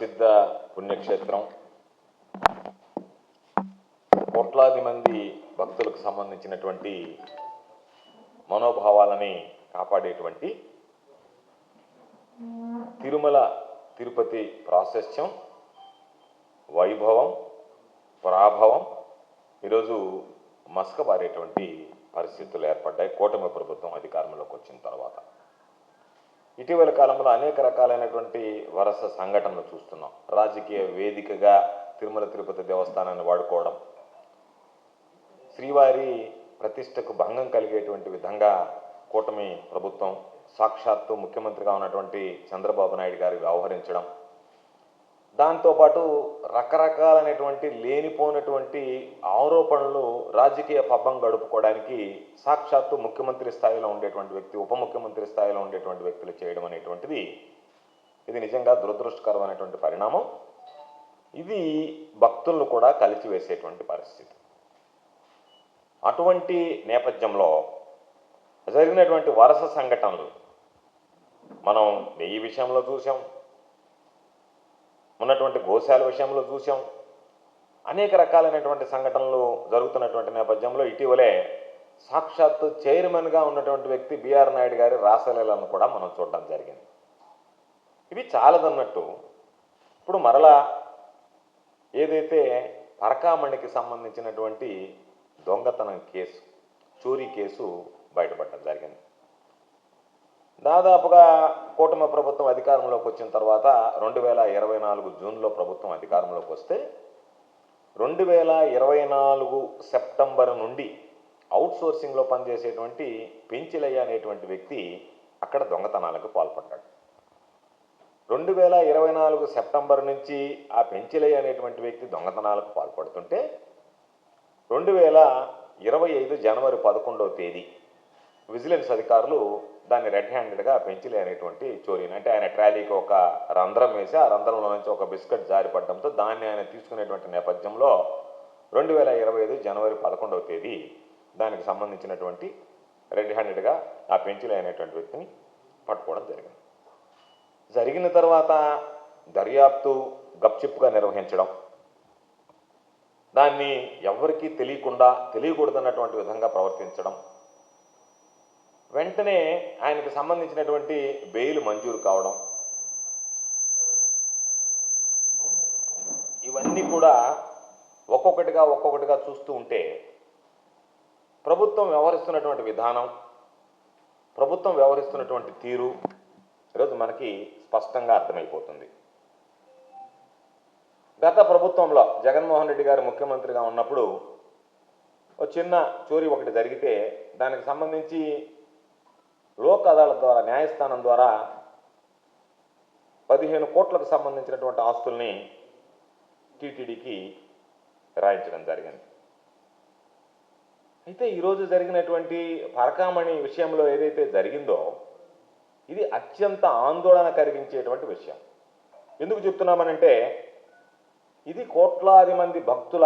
ప్రసిద్ధ పుణ్యక్షేత్రం. కోట్లాది మంది భక్తులకు సంబంధించినటువంటి మనోభావాలని కాపాడేటువంటి తిరుమల తిరుపతి ప్రాశస్త్యం, వైభవం, ప్రాభవం ఈరోజు మసకబారేటువంటి పరిస్థితులు ఏర్పడ్డాయి కూటమి ప్రభుత్వం అధికారంలోకి వచ్చిన తర్వాత. ఇటీవల కాలంలో అనేక రకాలైనటువంటి వరుస సంఘటనలు చూస్తున్నాం. రాజకీయ వేదికగా తిరుమల తిరుపతి దేవస్థానాన్ని వాడుకోవడం, శ్రీవారి ప్రతిష్టకు భంగం కలిగేటువంటి విధంగా కూటమి ప్రభుత్వం సాక్షాత్తు ముఖ్యమంత్రిగా ఉన్నటువంటి చంద్రబాబు నాయుడు గారు వ్యవహరించడం, దాంతోపాటు రకరకాలైనటువంటి లేనిపోయినటువంటి ఆరోపణలు రాజకీయ పబ్బం గడుపుకోవడానికి సాక్షాత్తు ముఖ్యమంత్రి స్థాయిలో ఉండేటువంటి వ్యక్తి, ఉప ముఖ్యమంత్రి స్థాయిలో ఉండేటువంటి వ్యక్తులు చేయడం అనేటువంటిది ఇది నిజంగా దురదృష్టకరమైనటువంటి పరిణామం. ఇది భక్తులను కూడా కలిచివేసేటువంటి పరిస్థితి. అటువంటి నేపథ్యంలో జరిగినటువంటి వరుస సంఘటనలు మనం నెయ్యి విషయంలో చూసాం, ఉన్నటువంటి గోశాల విషయంలో చూసాం. అనేక రకాలైనటువంటి సంఘటనలు జరుగుతున్నటువంటి నేపథ్యంలో ఇటీవలే సాక్షాత్తు చైర్మన్గా ఉన్నటువంటి వ్యక్తి బిఆర్ నాయుడు గారి రాసలీలను కూడా మనం చూడడం జరిగింది. ఇవి చాలదన్నట్టు ఇప్పుడు మరలా ఏదైతే పరకామణికి సంబంధించినటువంటి దొంగతనం కేసు, చోరీ కేసు బయటపడడం జరిగింది. దాదాపుగా కూటమి ప్రభుత్వం అధికారంలోకి వచ్చిన తర్వాత 2024 జూన్లో ప్రభుత్వం అధికారంలోకి వస్తే 2024 సెప్టెంబర్ నుండి అవుట్సోర్సింగ్లో పనిచేసేటువంటి పెంచిలయ్య అనేటువంటి వ్యక్తి అక్కడ దొంగతనాలకు పాల్పడ్డాడు. 2024 సెప్టెంబర్ నుంచి ఆ పెంచిలయ్య అనేటువంటి వ్యక్తి దొంగతనాలకు పాల్పడుతుంటే 2025 జనవరి 11వ తేదీ విజిలెన్స్ అధికారులు దాన్ని రెడ్ హ్యాండెడ్గా పెంచిలయ్య అనేటువంటి చోరీని, అంటే ఆయన ట్రాలీకి ఒక రంధ్రం వేసి ఆ రంధ్రంలో నుంచి ఒక బిస్కెట్ జారిపడడంతో దాన్ని ఆయన తీసుకునేటువంటి నేపథ్యంలో 2025 జనవరి 11వ తేదీ దానికి సంబంధించినటువంటి రెడ్ హ్యాండెడ్గా ఆ పెంచిలయ్య అనేటువంటి వ్యక్తిని పట్టుకోవడం జరిగింది. జరిగిన తర్వాత దర్యాప్తు గప్చిప్గా నిర్వహించడం, దాన్ని ఎవరికీ తెలియకూడదన్నటువంటి విధంగా ప్రవర్తించడం, వెంటనే ఆయనకు సంబంధించినటువంటి బెయిల్ మంజూరు కావడం, ఇవన్నీ కూడా ఒక్కొక్కటిగా చూస్తూ ఉంటే ప్రభుత్వం వ్యవహరిస్తున్నటువంటి విధానం, ప్రభుత్వం వ్యవహరిస్తున్నటువంటి తీరు ఈరోజు మనకి స్పష్టంగా అర్థమైపోతుంది. గత ప్రభుత్వంలో జగన్మోహన్ రెడ్డి గారు ముఖ్యమంత్రిగా ఉన్నప్పుడు ఒక చిన్న చోరీ ఒకటి జరిగితే దానికి సంబంధించి లోక్ అదాలత్ ద్వారా, న్యాయస్థానం ద్వారా 15 కోట్లకు సంబంధించినటువంటి ఆస్తుల్ని టీటీడీకి రాయించడం జరిగింది. అయితే ఈరోజు జరిగినటువంటి పరకామణి విషయంలో ఏదైతే జరిగిందో ఇది అత్యంత ఆందోళన కలిగించేటువంటి విషయం. ఎందుకు చెప్తున్నామనంటే ఇది కోట్లాది మంది భక్తుల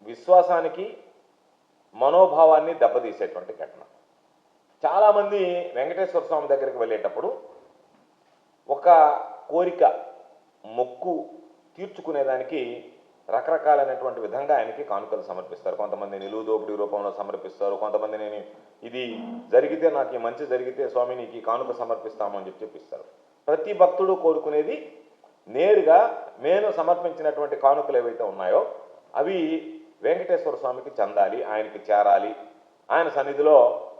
విశ్వాసానికి, మనోభావాన్ని దెబ్బతీసేటువంటి ఘటన. చాలామంది వెంకటేశ్వర స్వామి దగ్గరికి వెళ్ళేటప్పుడు ఒక కోరిక, మొక్కు తీర్చుకునేదానికి రకరకాలైనటువంటి విధంగా ఆయనకి కానుకలు సమర్పిస్తారు. కొంతమంది నిలువు దోపిడీ రూపంలో సమర్పిస్తారు, కొంతమంది నేను ఇది జరిగితే, నాకు ఈ మంచి జరిగితే స్వామి నీకు ఈ కానుక సమర్పిస్తామని చెప్పిస్తారు. ప్రతి భక్తుడు కోరుకునేది నేరుగా నేను సమర్పించినటువంటి కానుకలు ఏవైతే ఉన్నాయో అవి వెంకటేశ్వర స్వామికి చెందాలి, ఆయనకి చేరాలి, ఆయన సన్నిధిలో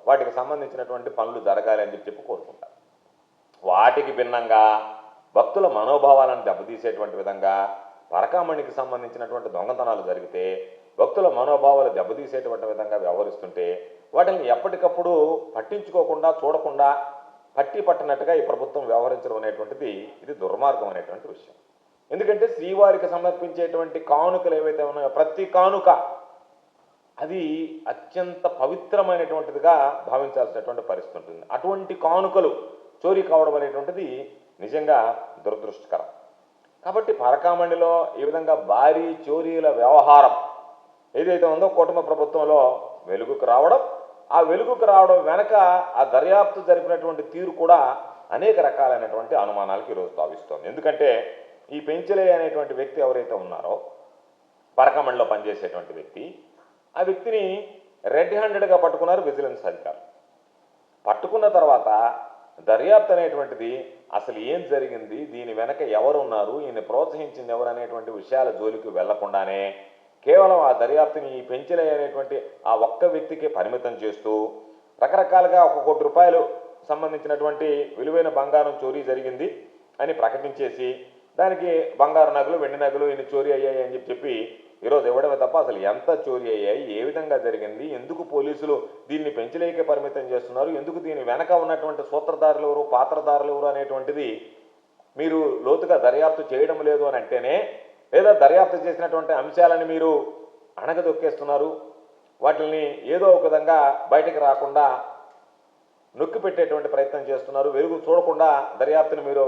వాటికి సంబంధించినటువంటి పనులు జరగాలి అని చెప్పి కోరుకుంటారు. వాటికి భిన్నంగా భక్తుల మనోభావాలను దెబ్బతీసేటువంటి విధంగా పరకామణికి సంబంధించినటువంటి దొంగతనాలు జరిగితే భక్తుల మనోభావాలు దెబ్బతీసేటువంటి విధంగా వ్యవహరిస్తుంటే వాటిని ఎప్పటికప్పుడు పట్టించుకోకుండా, చూడకుండా పట్టి పట్టినట్టుగా ఈ ప్రభుత్వం వ్యవహరించడం అనేటువంటిది ఇది దుర్మార్గం అనేటువంటి విషయం. ఎందుకంటే శ్రీవారికి సమర్పించేటువంటి కానుకలు ఏవైతే ఉన్నాయో ప్రతి కానుక అది అత్యంత పవిత్రమైనటువంటిదిగా భావించాల్సినటువంటి పరిస్థితి ఉంటుంది. అటువంటి కానుకలు చోరీ కావడం అనేటువంటిది నిజంగా దురదృష్టకరం. కాబట్టి పరకామణిలో ఈ విధంగా భారీ చోరీల వ్యవహారం ఏదైతే ఉందో కూటమి ప్రభుత్వంలో వెలుగుకు రావడం, ఆ వెలుగుకు రావడం వెనక ఆ దర్యాప్తు జరిపినటువంటి తీరు కూడా అనేక రకాలైనటువంటి అనుమానాలకు ఈరోజు తావిస్తోంది. ఎందుకంటే ఈ పెంచలయ్య అనేటువంటి వ్యక్తి ఎవరైతే ఉన్నారో పరకమండలో పనిచేసేటువంటి వ్యక్తి, ఆ వ్యక్తిని రెడ్ హ్యాండెడ్గా పట్టుకున్నారు విజిలెన్స్ అధికారులు. పట్టుకున్న తర్వాత దర్యాప్తు అనేటువంటిది అసలు ఏం జరిగింది, దీని వెనక ఎవరున్నారు, ఈయన్ని ప్రోత్సహించింది ఎవరు అనేటువంటి విషయాల జోలికి వెళ్లకుండానే కేవలం ఆ దర్యాప్తుని ఈ పెంచలయ్య అనేటువంటి ఆ ఒక్క వ్యక్తికి పరిమితం చేస్తూ రకరకాలుగా 1 కోటి రూపాయలు సంబంధించినటువంటి విలువైన బంగారం చోరీ జరిగింది అని ప్రకటించేసి దానికి బంగారు నగలు, వెండి నగలు ఇన్ని చోరీ అయ్యాయి అని చెప్పి ఈరోజు ఇవ్వడమే తప్ప అసలు ఎంత చోరీ అయ్యాయి, ఏ విధంగా జరిగింది, ఎందుకు పోలీసులు దీన్ని పెంచలేకే పరిమితం చేస్తున్నారు, ఎందుకు దీని వెనక ఉన్నటువంటి సూత్రధారులు ఎవరు, పాత్రధారులు ఎవరు అనేటువంటిది మీరు లోతుగా దర్యాప్తు చేయడం లేదు అని అంటేనే, లేదా దర్యాప్తు చేసినటువంటి అంశాలను మీరు అణగదొక్కేస్తున్నారు, వాటిని ఏదో ఒక విధంగా బయటకు రాకుండా నొక్కి పెట్టేటువంటి ప్రయత్నం చేస్తున్నారు, వెలుగు చూడకుండా దర్యాప్తును మీరు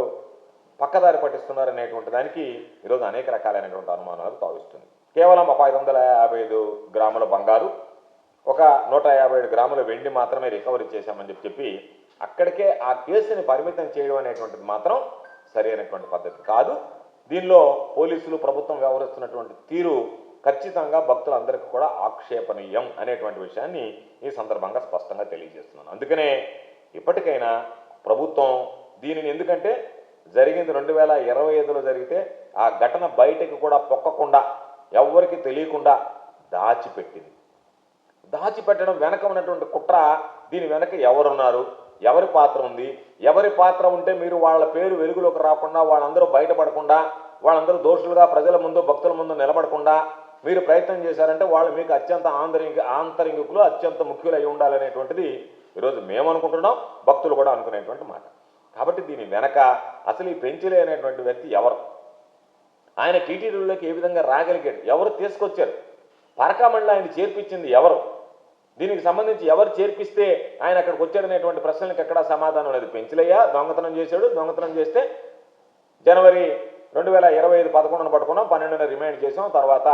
పక్కదారి పట్టిస్తున్నారు అనేటువంటి దానికి ఈరోజు అనేక రకాలైనటువంటి అనుమానాలకు తావిస్తుంది. కేవలం ఒక 555 గ్రాముల బంగారు, ఒక 157 గ్రాముల వెండి మాత్రమే రికవరీ చేశామని చెప్పి అక్కడికే ఆ కేసుని పరిమితం చేయడం అనేటువంటిది మాత్రం సరైనటువంటి పద్ధతి కాదు. దీనిలో పోలీసులు, ప్రభుత్వం వ్యవహరిస్తున్నటువంటి తీరు ఖచ్చితంగా భక్తులందరికీ కూడా ఆక్షేపణీయం అనేటువంటి విషయాన్ని ఈ సందర్భంగా స్పష్టంగా తెలియజేస్తున్నాను. అందుకనే ఇప్పటికైనా ప్రభుత్వం దీనిని, ఎందుకంటే జరిగింది 2025లో జరిగితే ఆ ఘటన బయటకు కూడా పొక్కకుండా ఎవరికి తెలియకుండా దాచిపెట్టింది. దాచిపెట్టడం వెనక ఉన్నటువంటి కుట్ర, దీని వెనక ఎవరున్నారు, ఎవరి పాత్ర ఉంది, ఎవరి పాత్ర ఉంటే మీరు వాళ్ళ పేరు వెలుగులోకి రాకుండా, వాళ్ళందరూ బయటపడకుండా, వాళ్ళందరూ దోషులుగా ప్రజల ముందు, భక్తుల ముందు నిలబడకుండా మీరు ప్రయత్నం చేశారంటే వాళ్ళు మీకు అత్యంత ఆంతరింగికులు, అత్యంత ముఖ్యులు అయి ఉండాలనేటువంటిది ఈరోజు మేము అనుకుంటున్నాం, భక్తులు కూడా అనుకునేటువంటి మాట. కాబట్టి దీని వెనక అసలు ఈ పెంచలయ్య అనేటువంటి వ్యక్తి ఎవరు, ఆయన టీటీడీలోకి ఏ విధంగా రాగలిగాడు, ఎవరు తీసుకొచ్చారు, పరకామణిలో ఆయన చేర్పించింది ఎవరు, దీనికి సంబంధించి ఎవరు చేర్పిస్తే ఆయన అక్కడికి వచ్చాడనేటువంటి ప్రశ్నలకు ఎక్కడా సమాధానం లేదు. పెంచలయ్య దొంగతనం చేశాడు, దొంగతనం చేస్తే జనవరి 2025 11న పట్టుకున్నాం, 12న రిమైండ్ చేసాం, తర్వాత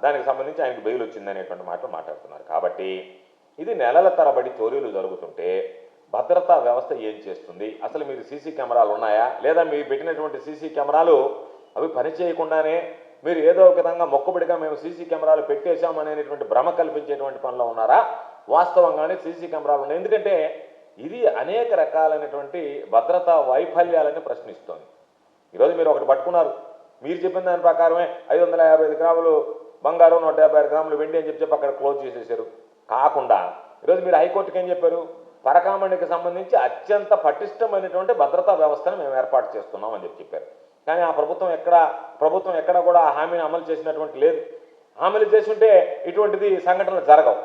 దానికి సంబంధించి ఆయనకు బెయిల్ వచ్చింది అనేటువంటి మాటలు మాట్లాడుతున్నారు. కాబట్టి ఇది నెలల తరబడి చోరీలు జరుగుతుంటే భద్రతా వ్యవస్థ ఏం చేస్తుంది, అసలు మీరు సీసీ కెమెరాలు ఉన్నాయా, లేదా మీరు పెట్టినటువంటి సీసీ కెమెరాలు అవి పనిచేయకుండానే మీరు ఏదో ఒక విధంగా మొక్కుబడిగా మేము సీసీ కెమెరాలు పెట్టేశాం అనేటువంటి భ్రమ కల్పించేటువంటి పనిలో ఉన్నారా, వాస్తవంగానే సీసీ కెమెరాలు ఉన్నాయి. ఎందుకంటే ఇది అనేక రకాలైనటువంటి భద్రతా వైఫల్యాలని ప్రశ్నిస్తోంది. ఈరోజు మీరు ఒకటి పట్టుకున్నారు, మీరు చెప్పిన దాని ప్రకారమే 555 గ్రాములు బంగారం, 156 గ్రాములు వెండి అని చెప్పి అక్కడ క్లోజ్ చేసేసారు. కాకుండా ఈరోజు మీరు హైకోర్టుకి ఏం చెప్పారు, పరకామణికి సంబంధించి అత్యంత పటిష్టమైనటువంటి భద్రతా వ్యవస్థను మేము ఏర్పాటు చేస్తున్నాం అని చెప్పారు. కానీ ఆ ప్రభుత్వం ఎక్కడ కూడా ఆ హామీని అమలు చేసినటువంటి లేదు. అమలు చేసి ఉంటే ఇటువంటిది సంఘటనలు జరగవు.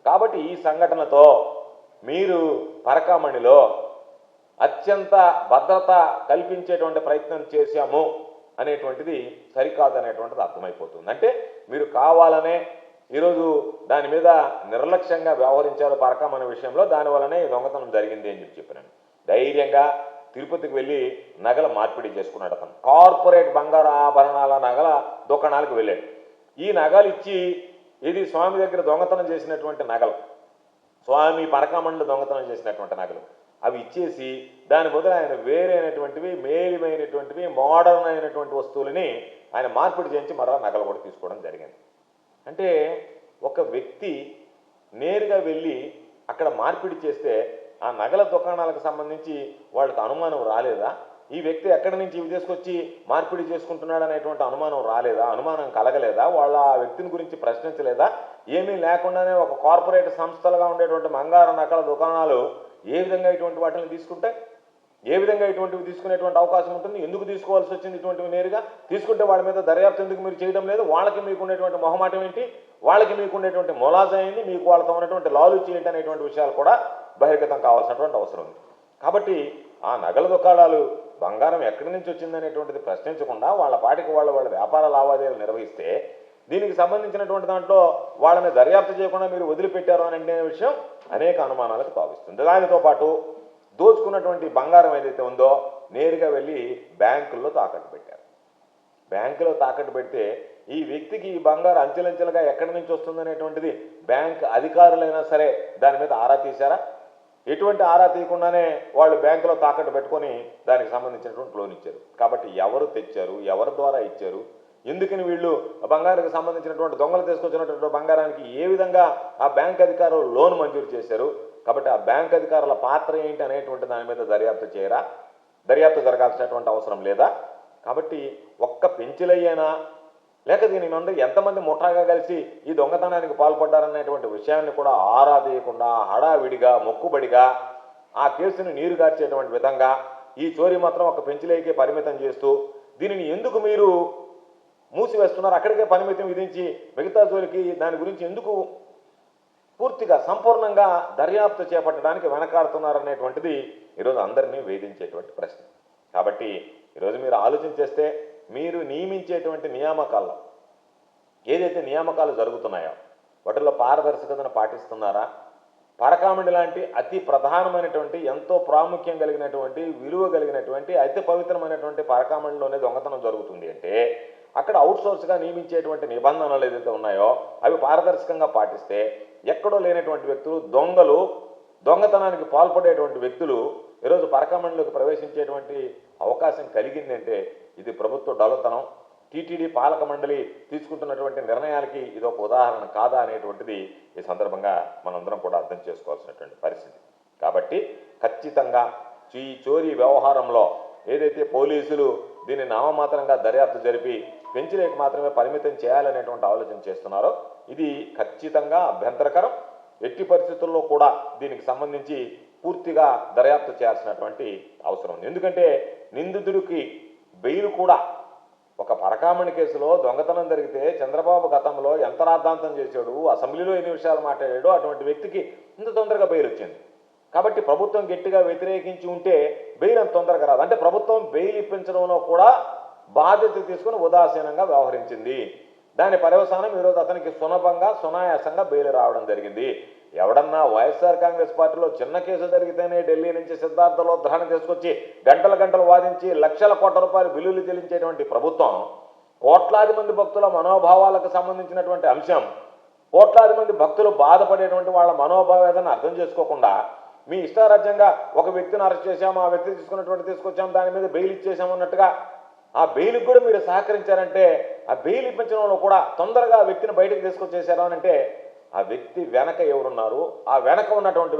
కాబట్టి ఈ సంఘటనతో మీరు పరకామణిలో అత్యంత భద్రత కల్పించేటువంటి ప్రయత్నం చేశాము అనేటువంటిది సరికాదు అనేటువంటిది అర్థమైపోతుంది. అంటే మీరు కావాలనే ఈరోజు దాని మీద నిర్లక్ష్యంగా వ్యవహరించారు పరకామణి విషయంలో, దానివల్లనే ఈ దొంగతనం జరిగింది అని చెప్పినాను. ధైర్యంగా తిరుపతికి వెళ్ళి నగల మార్పిడి చేసుకున్నాడు అతను. కార్పొరేట్ బంగారు ఆభరణాల నగల దుకాణాలకు వెళ్ళాడు. ఈ నగలు ఇచ్చి, ఇది స్వామి దగ్గర దొంగతనం చేసినటువంటి నగలు, స్వామి పరకామణిలో దొంగతనం చేసినటువంటి నగలు, అవి ఇచ్చేసి దాని బదులు ఆయన వేరైనటువంటివి, మేలిమైనటువంటివి, మోడర్న్ అయినటువంటి వస్తువులని ఆయన మార్పిడి చేయించి మరలా నగలు కూడా తీసుకోవడం జరిగింది. అంటే ఒక వ్యక్తి నేరుగా వెళ్ళి అక్కడ మార్పిడి చేస్తే ఆ నగల దుకాణాలకు సంబంధించి వాళ్ళకి అనుమానం రాలేదా, ఈ వ్యక్తి ఎక్కడి నుంచి ఇవి తీసుకొచ్చి మార్పిడి చేసుకుంటున్నాడు అనేటువంటి అనుమానం రాలేదా, అనుమానం కలగలేదా, వాళ్ళ ఆ వ్యక్తిని గురించి ప్రశ్నించలేదా? ఏమీ లేకుండానే ఒక కార్పొరేట్ సంస్థలుగా ఉండేటువంటి బంగారు నగల దుకాణాలు ఏ విధంగా ఇటువంటి వాటిని తీసుకుంటే, ఏ విధంగా ఇటువంటివి తీసుకునేటువంటి అవకాశం ఉంటుంది? ఎందుకు తీసుకోవాల్సి వచ్చింది ఇటువంటివి? నేరుగా తీసుకుంటే వాళ్ళ మీద దర్యాప్తు ఎందుకు మీరు చేయడం లేదు? వాళ్ళకి మీకు ఉండేటువంటి మొహమాటం ఏంటి, వాళ్ళకి మీకు ఉండేటువంటి మొలాజా ఏంటి, మీకు వాళ్ళతో ఉన్నటువంటి లాలుచి ఏంటి అనేటువంటి విషయాలు కూడా బహిర్గతం కావాల్సినటువంటి అవసరం ఉంది. కాబట్టి ఆ నగల దుకాణాలు బంగారం ఎక్కడి నుంచి వచ్చిందనేటువంటిది ప్రశ్నించకుండా వాళ్ళ పాటికి వాళ్ళ వ్యాపార లావాదేవీలు నిర్వహిస్తే, దీనికి సంబంధించినటువంటి దాంట్లో వాళ్ళని దర్యాప్తు చేయకుండా మీరు వదిలిపెట్టారు అని అంటే విషయం అనేక అనుమానాలకు తావిస్తుంది. దానితో పాటు దోచుకున్నటువంటి బంగారం ఏదైతే ఉందో నేరుగా వెళ్ళి బ్యాంకుల్లో తాకట్టు పెట్టారు. బ్యాంకులో తాకట్టు పెడితే ఈ వ్యక్తికి ఈ బంగారు అంచెలంచెలుగా ఎక్కడి నుంచి వస్తుందనేటువంటిది బ్యాంక్ అధికారులైనా సరే దాని మీద ఆరా తీశారా? ఎటువంటి ఆరా తీయకుండానే వాళ్ళు బ్యాంకులో తాకట్టు పెట్టుకొని దానికి సంబంధించినటువంటి లోన్ ఇచ్చారు. కాబట్టి ఎవరు తెచ్చారు, ఎవరి ద్వారా ఇచ్చారు, ఎందుకని వీళ్ళు బంగారానికి సంబంధించినటువంటి దొంగలు తీసుకొచ్చినటువంటి బంగారానికి ఏ విధంగా ఆ బ్యాంక్ అధికారులు లోన్ మంజూరు చేశారు, కాబట్టి ఆ బ్యాంక్ అధికారుల పాత్ర ఏంటి అనేటువంటి దాని మీద దర్యాప్తు జరగాల్సినటువంటి అవసరం లేదా? కాబట్టి ఒక్క పెంచిలయ్యేనా లేక దీని మీద ఎంతమంది ముఠాగా కలిసి ఈ దొంగతనానికి పాల్పడ్డారనేటువంటి విషయాన్ని కూడా ఆరా తీయకుండా హడావిడిగా మొక్కుబడిగా ఆ కేసును నీరుగార్చేటువంటి విధంగా ఈ చోరీ మాత్రం ఒక పెంచిలేకే పరిమితం చేస్తూ దీనిని ఎందుకు మీరు మూసివేస్తున్నారు, అక్కడికే పరిమితం విధించి మిగతా జోలికి దాని గురించి ఎందుకు పూర్తిగా సంపూర్ణంగా దర్యాప్తు చేపట్టడానికి వెనకాడుతున్నారనేటువంటిది ఈరోజు అందరినీ వేధించేటువంటి ప్రశ్న. కాబట్టి ఈరోజు మీరు ఆలోచన చేస్తే మీరు నియమించేటువంటి నియామకాల్లో ఏదైతే నియామకాలు జరుగుతున్నాయో వాటిల్లో పారదర్శకతను పాటిస్తున్నారా? పరకామణి లాంటి అతి ప్రధానమైనటువంటి ఎంతో ప్రాముఖ్యం కలిగినటువంటి విలువ కలిగినటువంటి అతి పవిత్రమైనటువంటి పరకామణిలోనే దొంగతనం జరుగుతుంది అంటే అక్కడ అవుట్సోర్స్గా నియమించేటువంటి నిబంధనలు ఏదైతే ఉన్నాయో అవి పారదర్శకంగా పాటిస్తే ఎక్కడో లేనటువంటి వ్యక్తులు దొంగతనానికి పాల్పడేటువంటి వ్యక్తులు ఈరోజు పరకామణిలోకి ప్రవేశించేటువంటి అవకాశం కలిగిందంటే ఇది ప్రభుత్వ డొల్లతనం, టీటీడీ పాలక మండలి తీసుకుంటున్నటువంటి నిర్ణయాలకి ఇది ఒక ఉదాహరణ కాదా అనేటువంటిది ఈ సందర్భంగా మనందరం కూడా అర్థం చేసుకోవాల్సినటువంటి పరిస్థితి. కాబట్టి ఖచ్చితంగా ఈ చోరీ వ్యవహారంలో ఏదైతే పోలీసులు దీన్ని నామమాత్రంగా దర్యాప్తు జరిపి పెంచిలేకి మాత్రమే పరిమితం చేయాలనేటువంటి ఆలోచన చేస్తున్నారో ఇది ఖచ్చితంగా అభ్యంతరకరం. ఎట్టి పరిస్థితుల్లో కూడా దీనికి సంబంధించి పూర్తిగా దర్యాప్తు చేయాల్సినటువంటి అవసరం ఉంది. ఎందుకంటే నిందితుడికి బెయిల్ కూడా ఒక పరకామణి కేసులో దొంగతనం జరిగితే చంద్రబాబు గతంలో ఎంత రాద్ధాంతం చేశాడు, అసెంబ్లీలో ఎన్ని విషయాలు మాట్లాడాడు, అటువంటి వ్యక్తికి ఇంత తొందరగా బెయిల్ వచ్చింది. కాబట్టి ప్రభుత్వం గట్టిగా వ్యతిరేకించి ఉంటే బెయిల్ అంత తొందరగా రాదు. అంటే ప్రభుత్వం బెయిల్ ఇప్పించడంలో కూడా బాధ్యత తీసుకుని ఉదాసీనంగా వ్యవహరించింది. దాని పర్యవసానం ఈరోజు అతనికి సునాయాసంగా బెయిల్ రావడం జరిగింది. ఎవడన్నా వైఎస్ఆర్ కాంగ్రెస్ పార్టీలో చిన్న కేసు జరిగితేనే ఢిల్లీ నుంచి సిద్ధార్థలో ఉద్ధారణ తీసుకొచ్చి గంటలు వాదించి లక్షల కోట్ల రూపాయలు బిల్లులు చెల్లించేటువంటి ప్రభుత్వం కోట్లాది మంది భక్తుల మనోభావాలకు సంబంధించినటువంటి అంశం, కోట్లాది మంది భక్తులు బాధపడేటువంటి వాళ్ళ మనోభావేదన అర్థం చేసుకోకుండా మీ ఇష్టారాజ్యంగా ఒక వ్యక్తిని అరెస్ట్ చేశాము, ఆ వ్యక్తి తీసుకొచ్చాము, దాని మీద బెయిల్ ఇచ్చేసాము అన్నట్టుగా ఆ బెయిల్కి కూడా మీరు సహకరించారంటే ఆ బెయిల్ ఇప్పించడంలో కూడా తొందరగా ఆ వ్యక్తిని బయటకు తీసుకొచ్చేసారు అని అంటే ఆ వ్యక్తి వెనక ఎవరున్నారు, ఆ వెనక ఉన్నటువంటి